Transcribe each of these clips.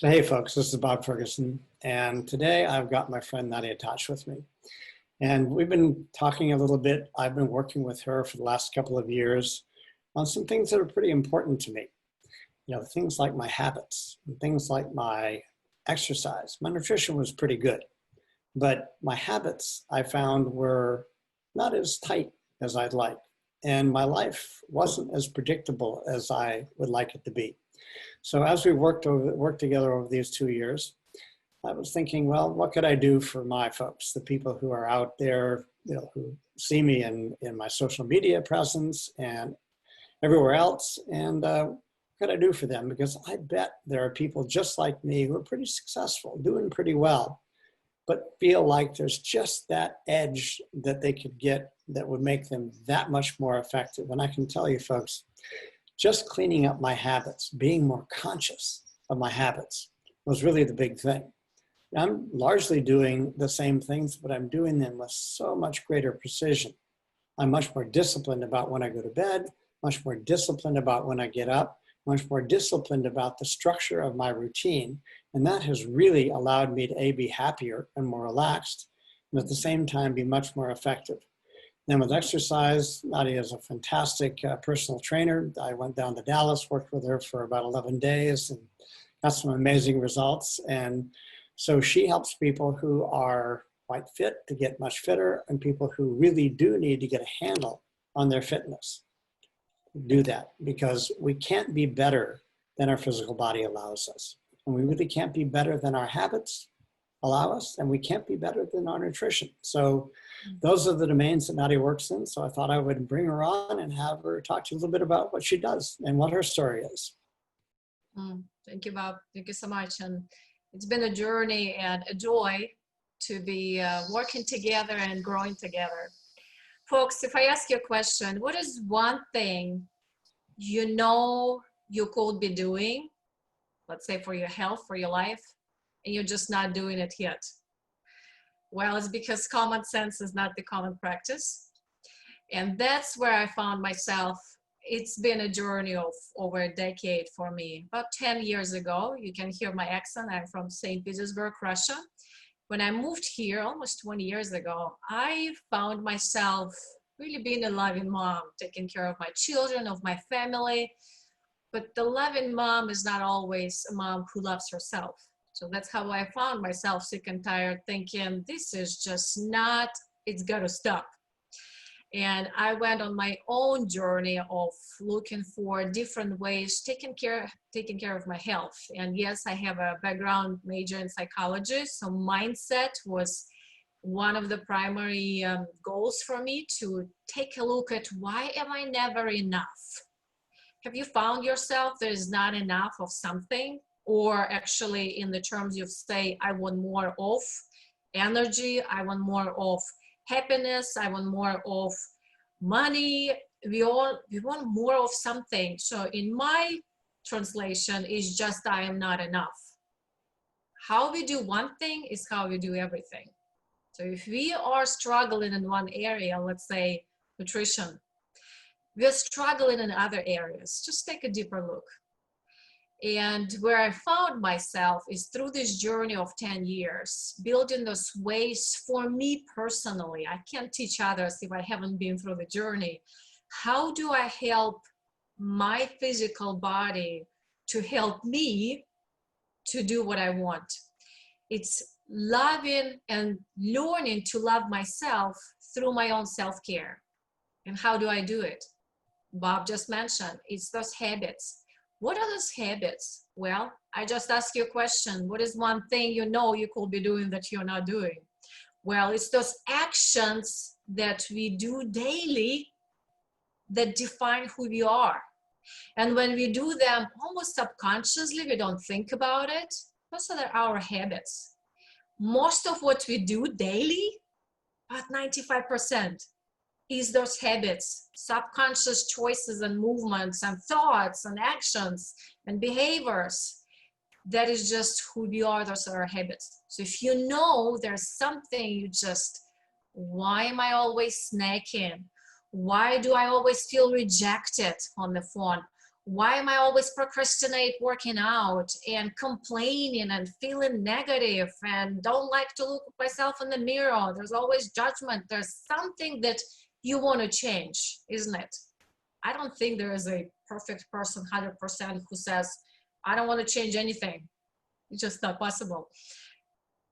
So hey folks, this is Bob Ferguson, and today I've got my friend Nadya Tatsch with me. And we've been talking a little bit. I've been working with her for the last couple of years on some things that are pretty important to me. You know, things like my habits, and things like my exercise. My nutrition was pretty good, but my habits I found were not as tight as I'd like. And my life wasn't as predictable as I would like it to be. So as we worked together over these 2 years, I was thinking, well, what could I do for my folks, the people who are out there, you know, who see me in my social media presence and everywhere else, and what could I do for them? Because I bet there are people just like me who are pretty successful, doing pretty well, but feel like there's just that edge that they could get that would make them that much more effective. And I can tell you folks, just cleaning up my habits, being more conscious of my habits was really the big thing. I'm largely doing the same things, but I'm doing them with so much greater precision. I'm much more disciplined about when I go to bed, much more disciplined about when I get up, much more disciplined about the structure of my routine. And that has really allowed me to be happier and more relaxed, and at the same time be much more effective. Then with exercise, Nadya is a fantastic personal trainer. I went down to Dallas, worked with her for about 11 days and got some amazing results. And so she helps people who are quite fit to get much fitter, and people who really do need to get a handle on their fitness do that, because we can't be better than our physical body allows us. And we really can't be better than our habits allow us, and we can't be better than our nutrition. So those are the domains that Nadya works in. So I thought I would bring her on and have her talk to you a little bit about what she does and what her story is. Thank you, Bob. Thank you so much. And it's been a journey and a joy to be working together and growing together. Folks, if I ask you a question, what is one thing you know you could be doing, let's say for your health, for your life, and you're just not doing it yet? Well, it's because common sense is not the common practice. And that's where I found myself. It's been a journey of over a decade for me. About 10 years ago, you can hear my accent, I'm from St. Petersburg, Russia. When I moved here almost 20 years ago, I found myself really being a loving mom, taking care of my children, of my family. But the loving mom is not always a mom who loves herself. So that's how I found myself sick and tired, thinking this is just not, it's got to stop. And I went on my own journey of looking for different ways, taking care of my health. And yes, I have a background major in psychology, so mindset was one of the primary goals for me, to take a look at why am I never enough? Have you found yourself there is not enough of something? Or actually in the terms you say, I want more of energy, I want more of happiness, I want more of money, we want more of something. So in my translation is just I am not enough. How we do one thing is how we do everything. So if we are struggling in one area, let's say nutrition, we're struggling in other areas, just take a deeper look. And where I found myself is through this journey of 10 years, building those ways for me personally. I can't teach others if I haven't been through the journey. How do I help my physical body to help me to do what I want? It's loving and learning to love myself through my own self-care. And how do I do it? Bob just mentioned, it's those habits. What are those habits? Well, I just asked you a question. What is one thing you know you could be doing that you're not doing? Well, it's those actions that we do daily that define who we are. And when we do them almost subconsciously, we don't think about it, those are our habits. Most of what we do daily, about 95%, is those habits, subconscious choices and movements and thoughts and actions and behaviors. That is just who we are, those are our habits. So if you know there's something you just, why am I always snacking? Why do I always feel rejected on the phone? Why am I always procrastinate working out and complaining and feeling negative and don't like to look at myself in the mirror? There's always judgment. There's something that you want to change, isn't it? I don't think there is a perfect person 100% who says, I don't want to change anything. It's just not possible.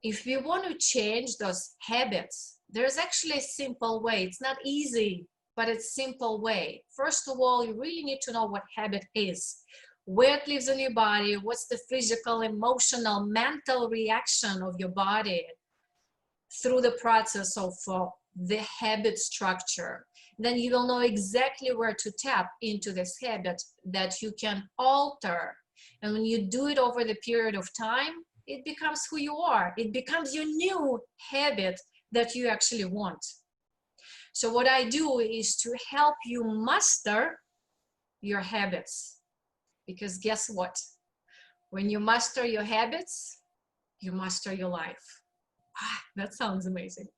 If we want to change those habits, there's actually a simple way. It's not easy, but it's a simple way. First of all, you really need to know what habit is, where it lives in your body, what's the physical, emotional, mental reaction of your body through the process of the habit structure. Then you will know exactly where to tap into this habit that you can alter. And when you do it over the period of time, it becomes who you are. It becomes your new habit that you actually want. So what I do is to help you master your habits. Because guess what? When you master your habits, you master your life. Ah, that sounds amazing.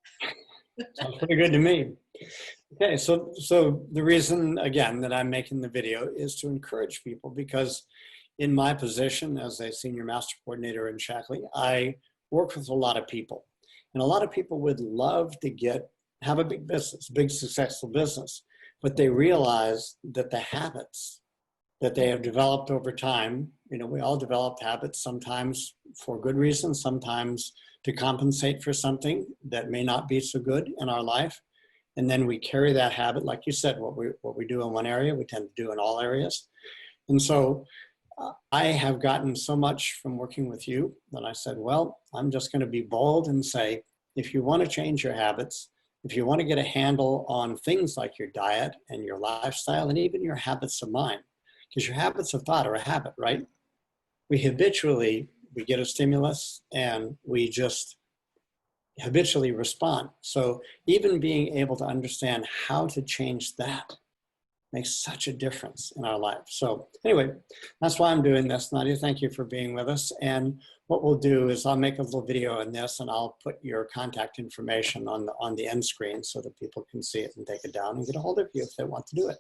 Sounds pretty good to me. Okay, so the reason, again, that I'm making the video is to encourage people, because in my position as a senior master coordinator in Shaklee, I work with a lot of people. And a lot of people would love to have a big business, big successful business, but they realize that the habits that they have developed over time, we all develop habits, sometimes for good reasons, sometimes to compensate for something that may not be so good in our life. And then we carry that habit, like you said, what we do in one area, we tend to do in all areas. And so I have gotten so much from working with you that I said, well, I'm just going to be bold and say, if you want to change your habits, if you want to get a handle on things like your diet and your lifestyle and even your habits of mind, because your habits of thought are a habit, right? We get a stimulus and we just habitually respond. So even being able to understand how to change that makes such a difference in our life. So anyway, that's why I'm doing this. Nadya, thank you for being with us. And what we'll do is I'll make a little video on this and I'll put your contact information on the end screen so that people can see it and take it down and get a hold of you if they want to do it.